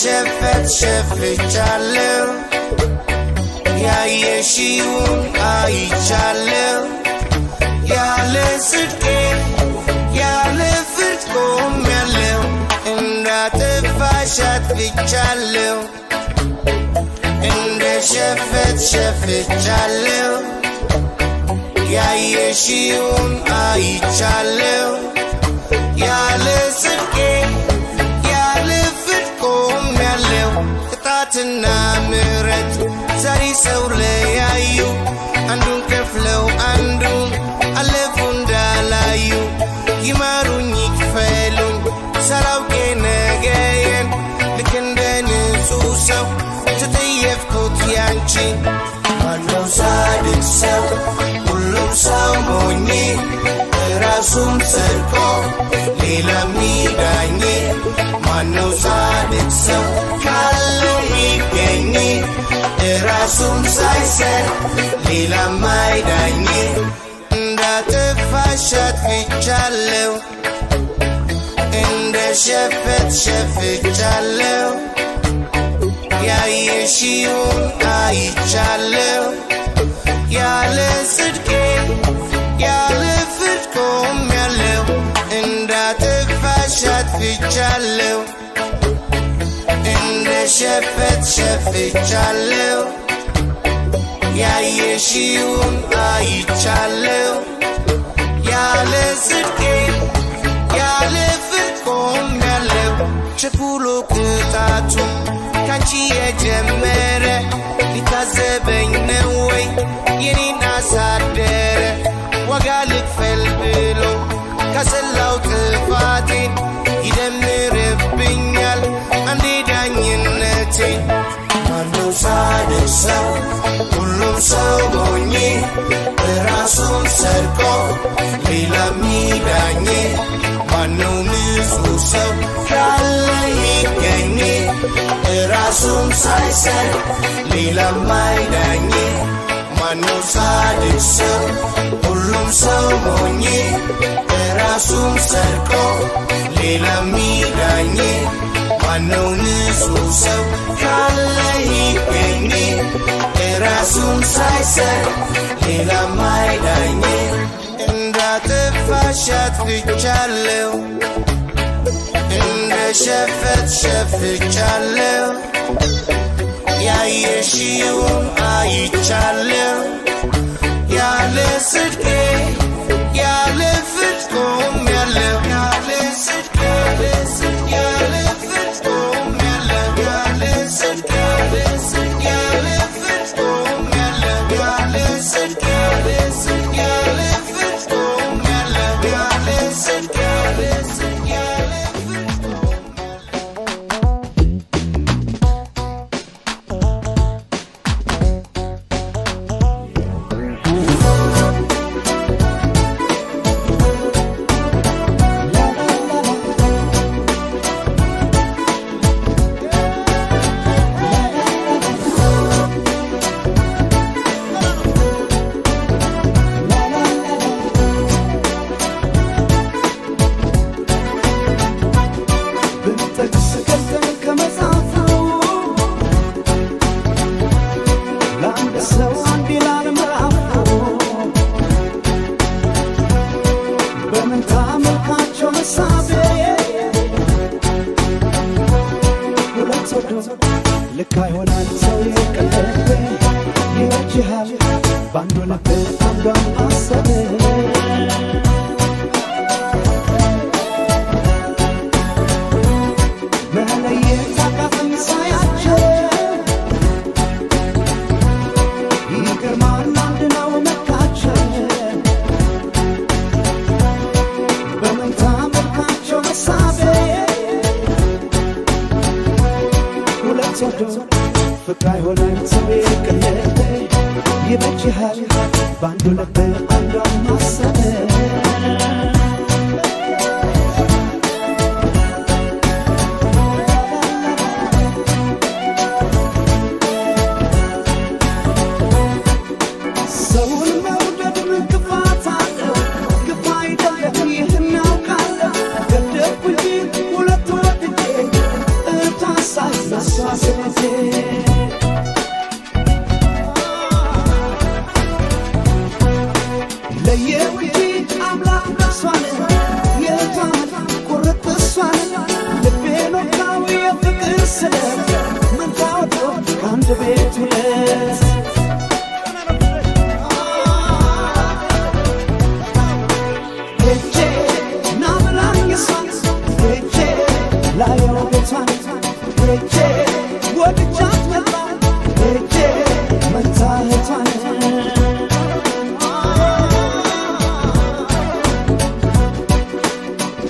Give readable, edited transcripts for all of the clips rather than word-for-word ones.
ሸፈት ሸፍቻለሁ ያየሽውን አይቻለሁ ያለ ጽድቄ ያለ ፍርድ ቆሜያለሁ እንዳጠፋሽ አጥፍቻለሁ እንደ ሸፈት ሸፍቻለሁ ያየሽውን አይቻለሁ ያለ ጽድቄ ያለ ፍርድ ቆሜያለሁ ቅጣትና ምሕረት ዛሬ ሰው ለያዩ አንዱን ከፍለው አንዱን አለፉ እንዳላዩ ይማሩኝ ይክፈሉኝ ሳላውቅ ነገዬን ልክ እንደ ንጹሕ ሰው ተጠየፍኩት ያንቺን ማነው ጻድቅ ሰው ሁሉም ሰው ሞኝ ራሱን ሰርቆ ሌላ ሚዳኝ ማነው ጻድቅ ሰው ካለው ሚገኝ ራሱን ሳይሰር ሌላ ማይዳኝ እንዳጠፋሽ አጥፍቻለሁ እንደ ሸፈት ሸፍቻለሁ ያየሽውን አይቻለሁ ያለ ጽድቄ ያለ ፍርድ ቆሜያለሁ እንዳጠፋሽ አጥፍቻለሁ እንደ ሸፈት ሸፍቻለሁ ያየሽውን አይቻለሁ ያለ ጽድቄ ያለ ፍርድ ቆሜያለሁ ቸኩሎ ቅጣቱ ካንቺ የጀመረ ሊታዘበኝ ነው ወይ የኔን አሳደረ ዋጋ ልክፈል ብሎ ካሰላው ጥፋቴን ይደምርብኛል አንዴ ዳኝነቴን ማነው ጻድቅ ሰው ሁሉም ሰው ሞኝ ራሱን ሰርቆ ሌላ ሚዳኝ ማነው ንጹሕ ሰው ካለ ይገኝ ራሱን ሳይሰር ሌላ ማይዳኝ ማነው ጻድቅ ሰው ሁሉም ሰው ሞኝ ራሱን ሰርቆ ሌላ ሚዳኝ ማነው ንጹሕ ሰው ካለ ይገኝ ራሱን ሳይሰር ሌላ ማይዳኝ እንዳጠፋሽ አጥፍቻለሁ እንደ ሸፈት ሸፍቻለሁ ያየሽውን አይቻለሁ ያለ ጽድቄ ያለ ፍርድ ቆሜያለሁ ያለ ጽድቄ ያለ ፍርድ ቆሜያለሁ ያለ ጽድቄ ያለ ፍርድ ቆሜያለሁ ያለ ጽድቄ ያለ ፍርድ ቆሜያለሁ ያለ ጽድቄ ያለ ልክ አይሆናል ሰው የቀለበ ይወጅሃል ባንዱ ልብ አንዷን አሰበ መለየት አቃተኝ ሳያቸው ይገርማል አንድ ነው መካቸው በመንታ መልካቸው ሀሳቤ ፍቅር አይሆናል ሰው የቀለበ ይበጅሃል ባንዱ ልብ አንዷን ማሰበ ሰውን መውደድ ምን ክፋት አለው ግፍ አይደለም ይህን አውቃለሁ ገደብኩ እንጂ ሁለት ወድጄ እታሳዝናለሁ አንድ ቤት ሁለት ሄጄ ናብላኝ እሷን ሄጄ ላየው ቤቷን ሄጄ ወድጃት መጣ ሄጄ መታ እህቷን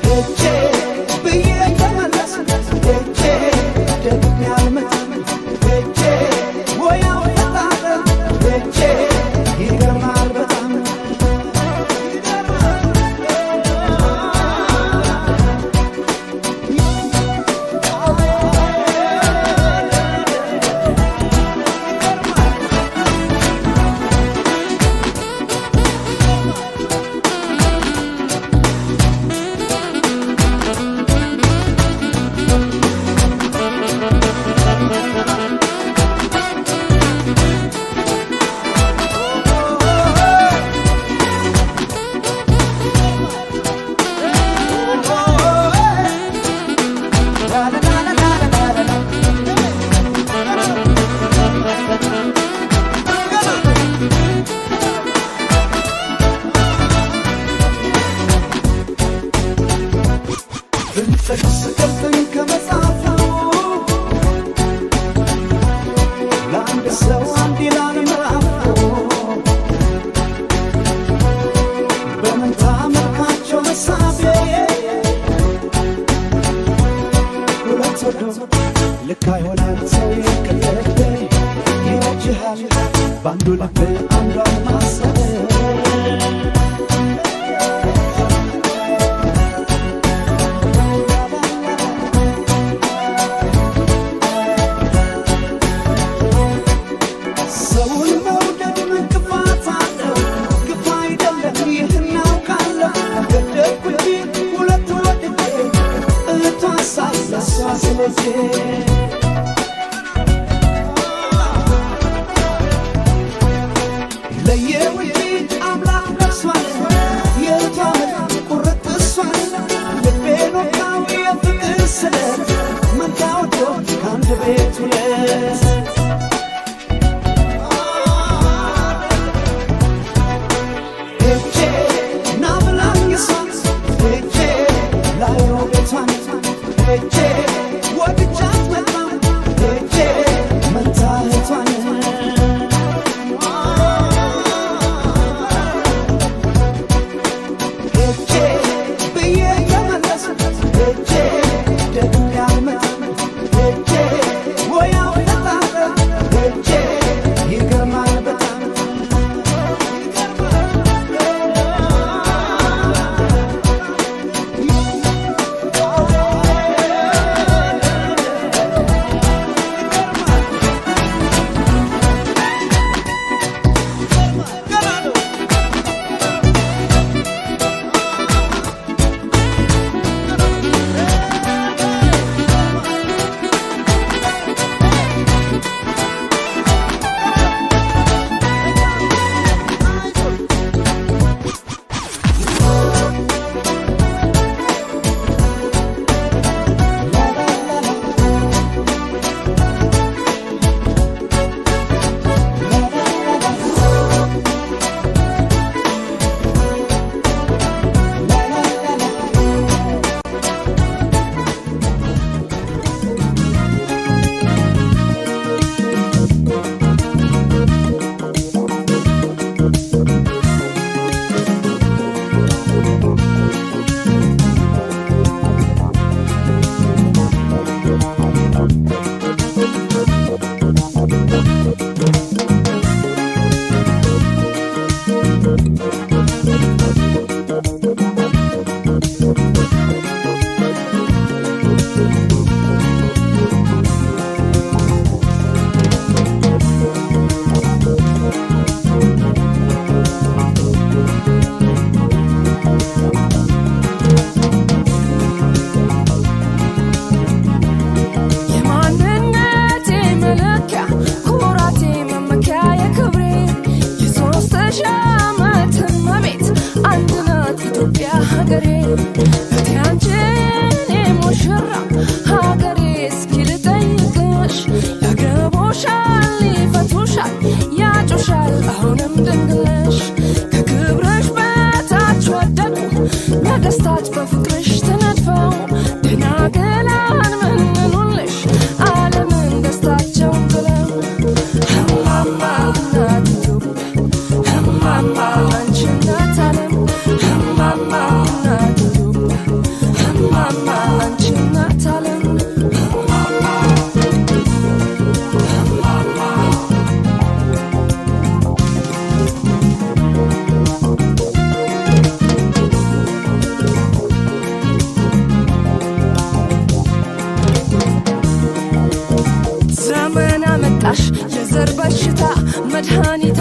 ሄጄ ብዬ ተመለስ ሄጄ ደግሜ አልመጣም ሄጄ ወያው ፈጣረ ሄጄ ይገርማል በጣም ስከፍተኝ ከመጽሐፉ ለአንድ ሰው አንድ ይላል ምዕራፉ በመንታ መልካቸው መሳቤ ሁለት ወዶ ልክ አይሆናል ሰው የቅልብ ይረጅሃል በአንዱ ልብ አንዷን ማሰብ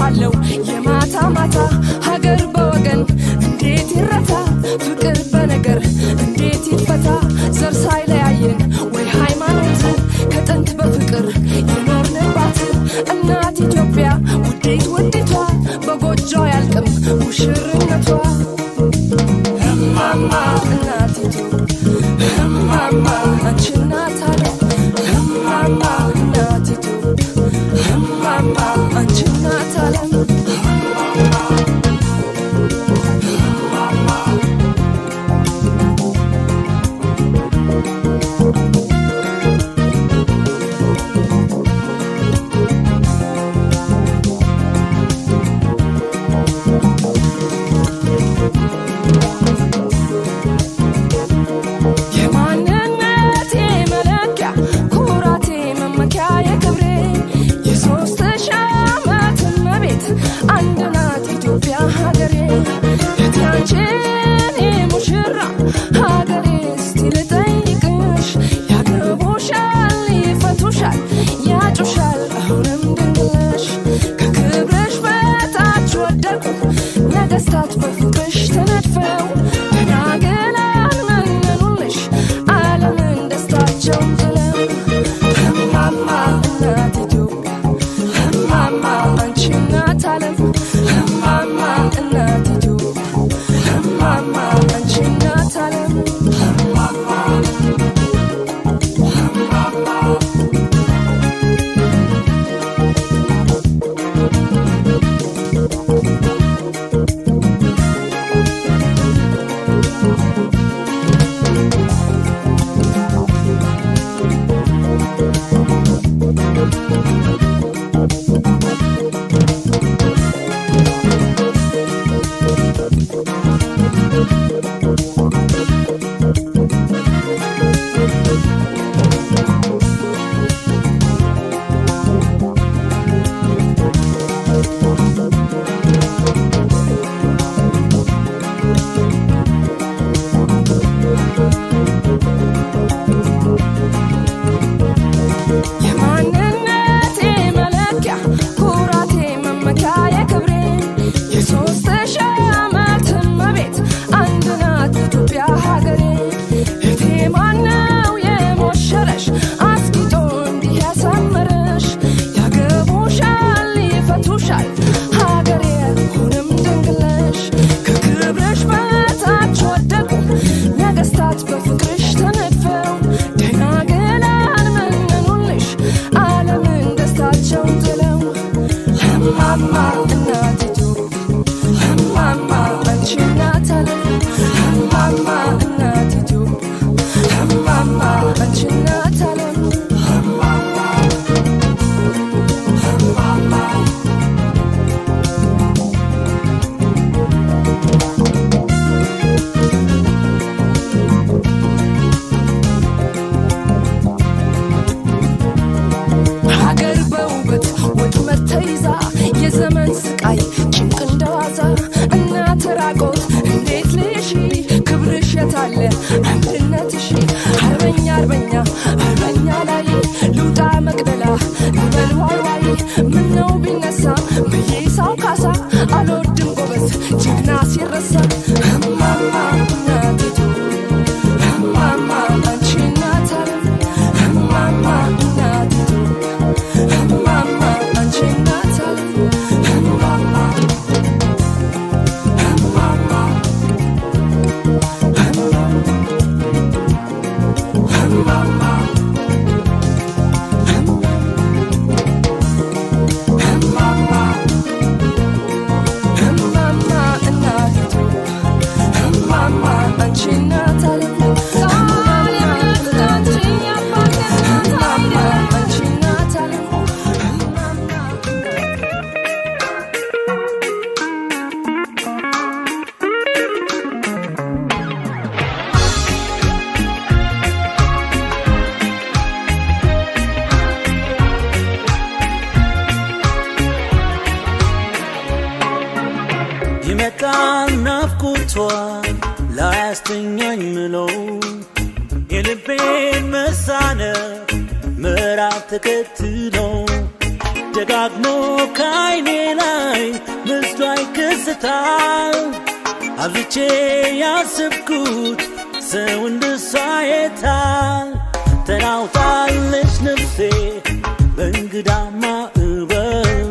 አለው የማታ ማታ ሀገር በወገን እንዴት ይረታ ፍቅር በነገር እንዴት ይፈታ ዘር ሳይለያየን ወይ ሃይማኖት ከጥንት በፍቅር የኖርንባት እናት ኢትዮጵያ ውዴት ውዲቷ በጎጆ ያልቅም ሙሽርነቷ እማማ እናቲቱ እማማ አንቺ እናት ዓለም እማማ እናቲቱ እማማ አንቺ እናት ዓለም ይመጣል ናፍቆቷ ላያስተኛኝ ምለው የልቤን መሳነፍ ምዕራፍ ተከትሎ ደጋግሞ ከዓይኔ ላይ ምስሉ ይከሰታል አብዝቼ ያሰብኩት ሰው እንደሷ የታል ተናውጣለች ነፍሴ በእንግዳ ማዕበል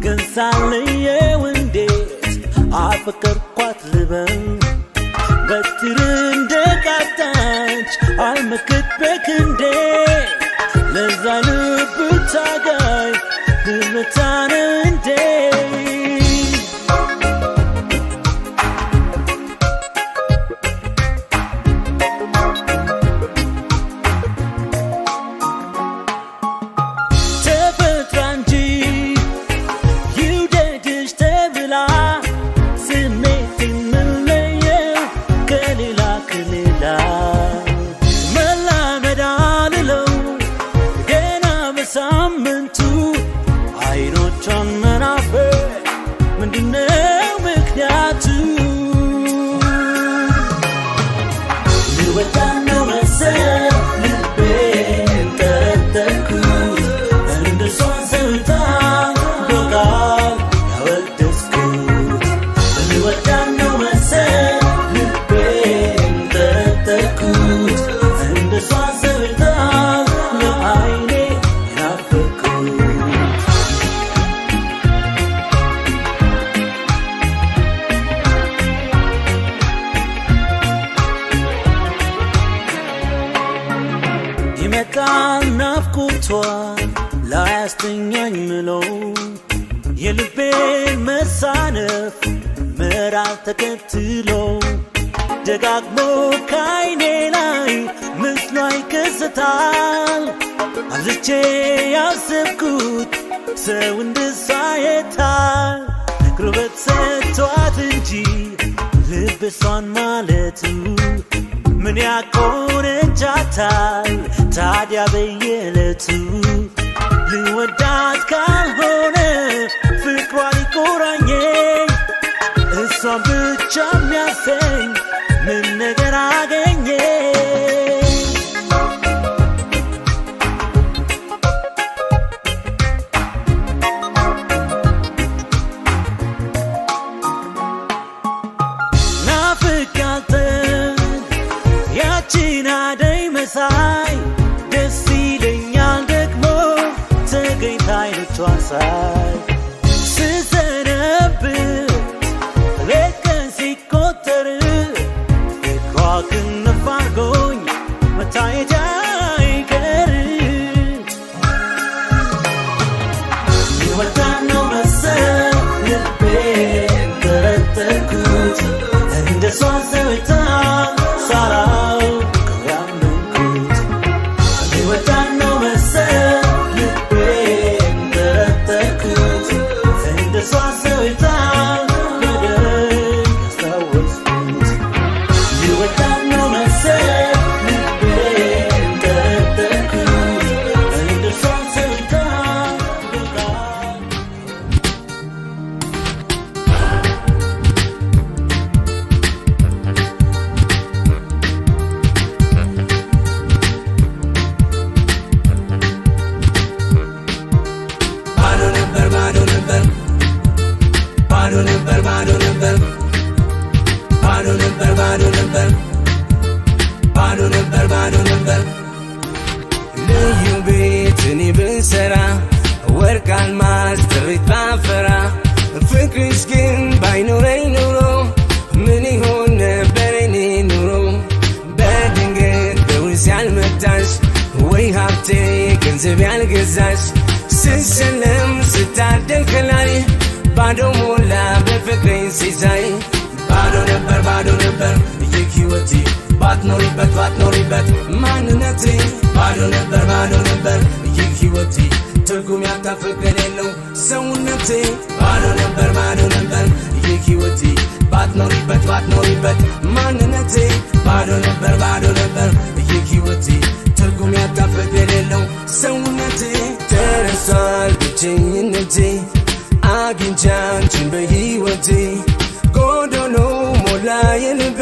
ግን ሳለየው እንዴት አፈቀርኳት ልበል በትር እንደቃጣች አልመክት በክንዴ ለዛ ልብ ታጋይ ድርታን እንዴ ተፈጥራ እንጂ ይውደድሽ ተብላ ስሜት የምለየው ከሌላ መላመድ አልለው ገና በሳምንቱ አይኖቿን መናፈቅ ምንድነው ምክንያቱ ልወዳት ነው መሰል ልቤን ጠረጠርኩት እንደሷ ሰውታ በቃል ያወደስኩት ልወዳት ነው መሰል ልቤን ጠረጠርኩት እንደሷ ሰውታ ለዓይኔ ናፈቅኩት ይመጣል ናፍቆቷ ላያስተኛኝ ምለው የልቤን መሳነፍ ምዕራፍ ተከትሎ ደጋግሞ ከዓይኔ ላይ ምስሏ ይከሰታል አብዝቼ ያሰብኩት ሰው እንደሷ የታል ጉልበት ሰጥቷት እንጂ ልብ እሷን ማለቱ ምን ያቆነጃታል ታዲያ በየዕለቱ ልወዳት ካልሆነ ፍቅሯ ሊቆራኘኝ እሷን ብቻ የሚያሰኝ ምን ነገር አገኘ ናፍቃትን ያቺን አደይ መሳይ ደስ ይለኛል ደግሞ ተገኝታ አይኖቿን ሳይ ስሰነብት ሌት ቀን ሲቆጠር ፍቅሯ ክንፍ አድርጎኝ መታየት አይቀር ልወዳት ነው መሰል ልቤን ጠረጠርኩት እንደሷ ሰውታ ሳላውቀው ያመንኩት ልወዳት ነው መሰል ልቤን ጠረጠርኩት እንደሷ ሰውታ በደንብ ያስታወስኩት ልወዳት ነው መሰል ልቤን ጠረጠርኩት እንደሷ ሰውታ በቃል ባዶ ነበር ልዩ ቤት እኔ ብሰራ ወርቅ አልማዝ ጥሪት ባፈራ ፍቅርሽ ግን ባይኖረኝ ኑሮ ምን ይሆን ነበር እኔ ኑሮ በድንገት በውርስ ያልመጣሽ ወይ ሀብቴ ገንዘብ ያልገዛሽ ስሸለም ስታደል ከላይ ባዶ ሞላ በፍቅሬን ሲሳይ ባዶ ነበር ይህ ሕይወቴ ባትኖሪበት ማንነቴ ባዶ ነበር ይህ ሕይወቴ ትርጉም ያጣ ፍቅር የሌለው ሰውነቴ ባዶ ነበር ይህ ሕይወቴ ባትኖሪበት ማንነቴ ባዶ ነበር ይህ ሕይወቴ ትርጉም ያጣ ፍቅር የሌለው ሰውነቴ ተረሷል ብቸኝነቴ አግኝቼ አንቺን በሕይወቴ ጎዶሎ ሞላ የልቤ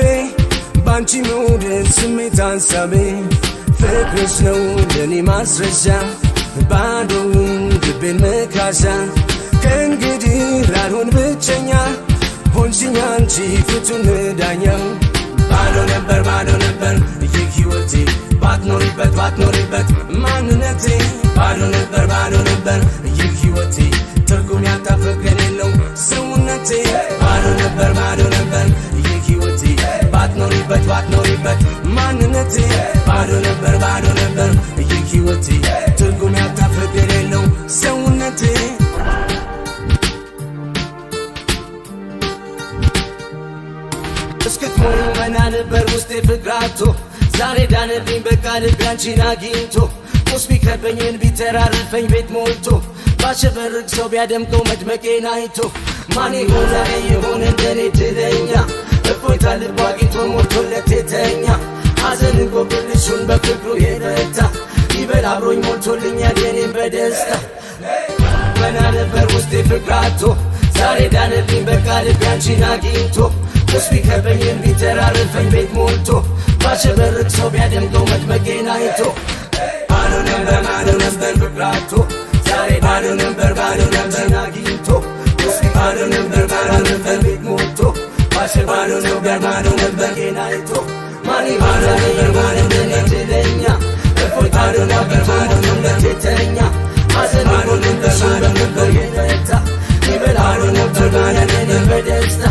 ባንቺ መውደድ ስሜት ሐሳቤ ፍቅርሽ ነው ለኔ ማስረሻ ባዶውን ልቤን መካሻ ከእንግዲህ ላልሆን ብቸኛ ሆንሽኝ አንቺ ፍቱን ዳኛ ባዶ ነበር ይህ ሕይወቴ ባትኖሪበት ማንነቴ ባዶ ነበር ይህ ሕይወቴ ትርጉም ያጣ ፍቅር የሌለው ሰውነቴ ባዶ ነበር ይህ ሕይወቴ ባትኖሪበት ማንነቴ ባዶ ነበር ይህ ሕይወቴ ትርጉም ያጣ ፍቅር የሌለው ሰውነቴ እስክትሞኝ መና ነበር ውስጤ ፍቅራቶ ዛሬ ዳነልኝ በቃ ልቤ አንቺን አግኝቶ ቁስ ቢከበኝን ቢተራርፈኝ ቤት ሞልቶ ባሸበርቅ ሰው ቢያደምቀው መድመቄን አይቶ ማን ይሆን ዛሬ የሆነ እንደኔ ድለኛ እፎይታ ልቡ አግኝቶ ሞልቶለት የተኛ ሐዘን እንቆቅልሹን በፍቅሩ የረታ ይበል አብሮኝ ሞልቶልኛል የኔም በደስታ መና ነበር ውስጤ ፍቅራቶ ዛሬ ዳነልኝ በቃ ልቤ አንቺን አግኝቶ ቁስ ቢከበኝን ቢተራርፈኝ ቤት ሞልቶ ባሸበርቅ ሰው ቢያደምቀው መድመቄን አይቶ ባዶ ነበር ፍቅራቶ ዛሬ ባዶ ነበር አግኝቶ ቁስ ባዶ ነበር ቤት ሞልቶ ባዶ ነበር ጌን አይቶ ማን ባዶ ነበር ድለኛ እፎይታ ነበር የተኛ ሐዘን ነበር የረታ ይበል አብሮኝ ሞልቶልኛል የኔም በደስታ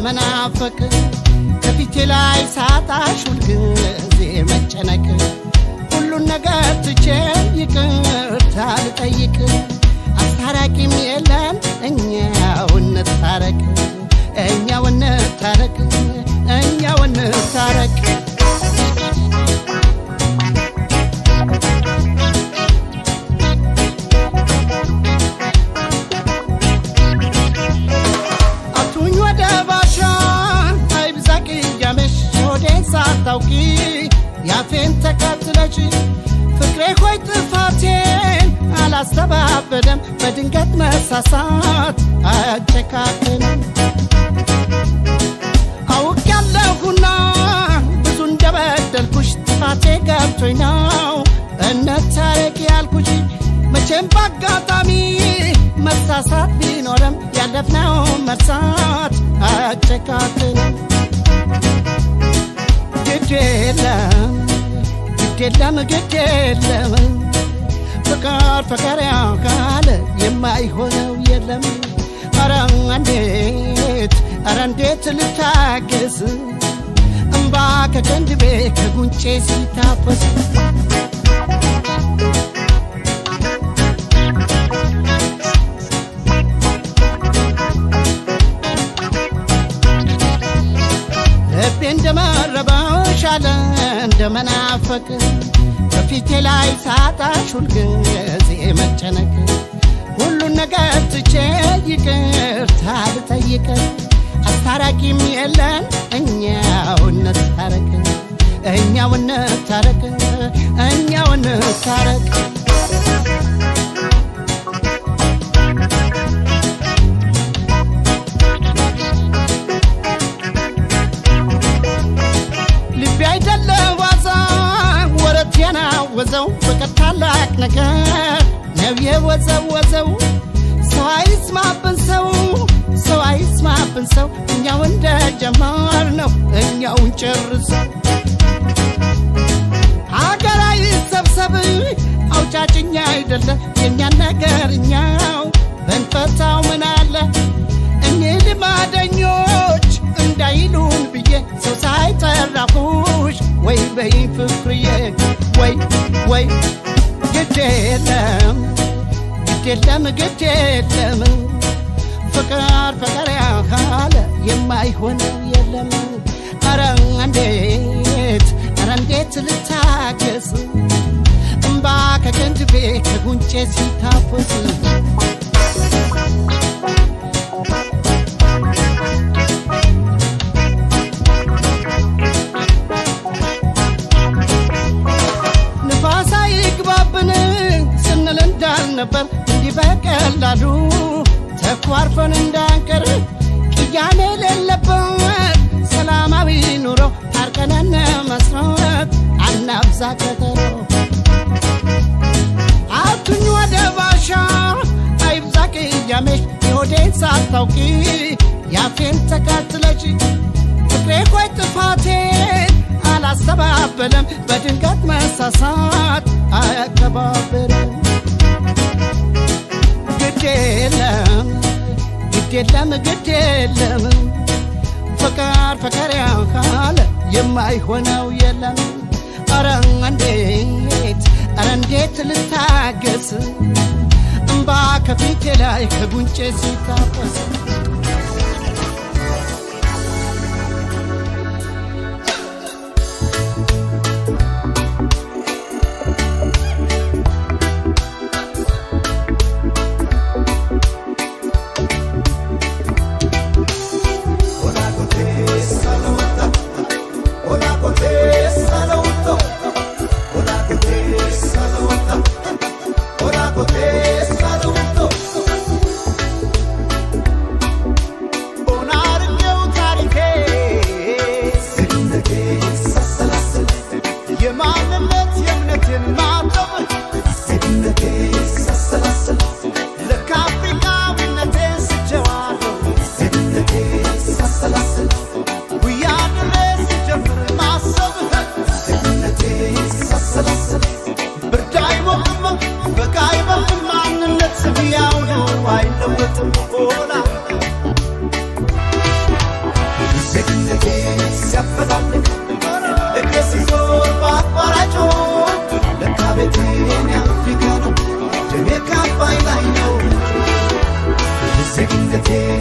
እንደመናፈቅ ከፊቴ ላይ ሳጣሽ ሁልጊዜ መጨነቅ ሁሉን ነገር ትቼ ይቅርታ ልጠይቅ አስታራቂም የለን እኛው እንታረቅ ሳታውቂ ያፌን ተከትለሽ ፍቅሬ ሆይ ጥፋቴን አላስተባበደም በድንገት መሳሳት አጨካከነም አውቃለሁና ብዙ እንደበደልኩሽ ጥፋቴ ገብቶኝ ነው እንታረቅ ያልኩሽ መቼም ባጋጣሚ መሳሳት ቢኖርም ያለፍነው መርሳት አጨካከነም ግድ የለም ፍቅር ፍቅር ያካለ የማይሆነው የለም ኧረ እንዴት ልታገስ እምባ ከቀንድቤ ከጉንጬ ሲታፈስ ልቤ እንደመረበሽ አለ እንደመናፈቅ ከፊቴ ላይ ሳጣሽ ሁልጊዜ መጨነቅ ሁሉን ነገር ትቼ ይቅርታ ልጠይቅ አስታራቂም የለን እኛው እንታረቅ ልቤ አይደለም ዋዛ ወረት የናወዘው ፍቅር ታላቅ ነገር ነው የወዘወዘው ሰው አይስማብን ሰው እኛው እንደጀመርነው እኛው እንጨርሰው አገር አይሰብሰብ አውጫጭኛ አይደለ የኛን ነገር እኛው በንፈታው ምን አለ እኚህ ልማደኞች እንዳይሉን ብዬ ሰው ሳይጠራፉሽ ወይ በይ ፍቅርዬ ወይ ግድ የለም ግድ የለም ፍቅር ፍቅር ያለ የማይሆን የለም ኧረ እንዴት ልታገስ እምባ ከቅንድቤ ከጉንጬ ሲታፈስ ንፋሳ ይግባብን ስንል እንዳልነበር እንዲህ በቀላሉ ተኳርፈን እንዳንቀር ቅያሜ የሌለበት ሰላማዊ ኑሮ ታርቀነን መስራት አናብዛ ቀጠሮ አቱኝ ወደ ባሻ አይብዛ ቅያሜሽ የሆዴን ሳታውቂ ያፌን ተካትለሽ ፍቅሬ ቆይ ጥፋቴን አላስተባበለም በድንገት መሳሳት አያከባብርም ግድ የለም ፍቅር ያለ የማይሆነው የለም ኧረ እንዴት ልታገስ እምባ ከፊቴ ላይ ከጉንጬ ሲታፈስ Second the day,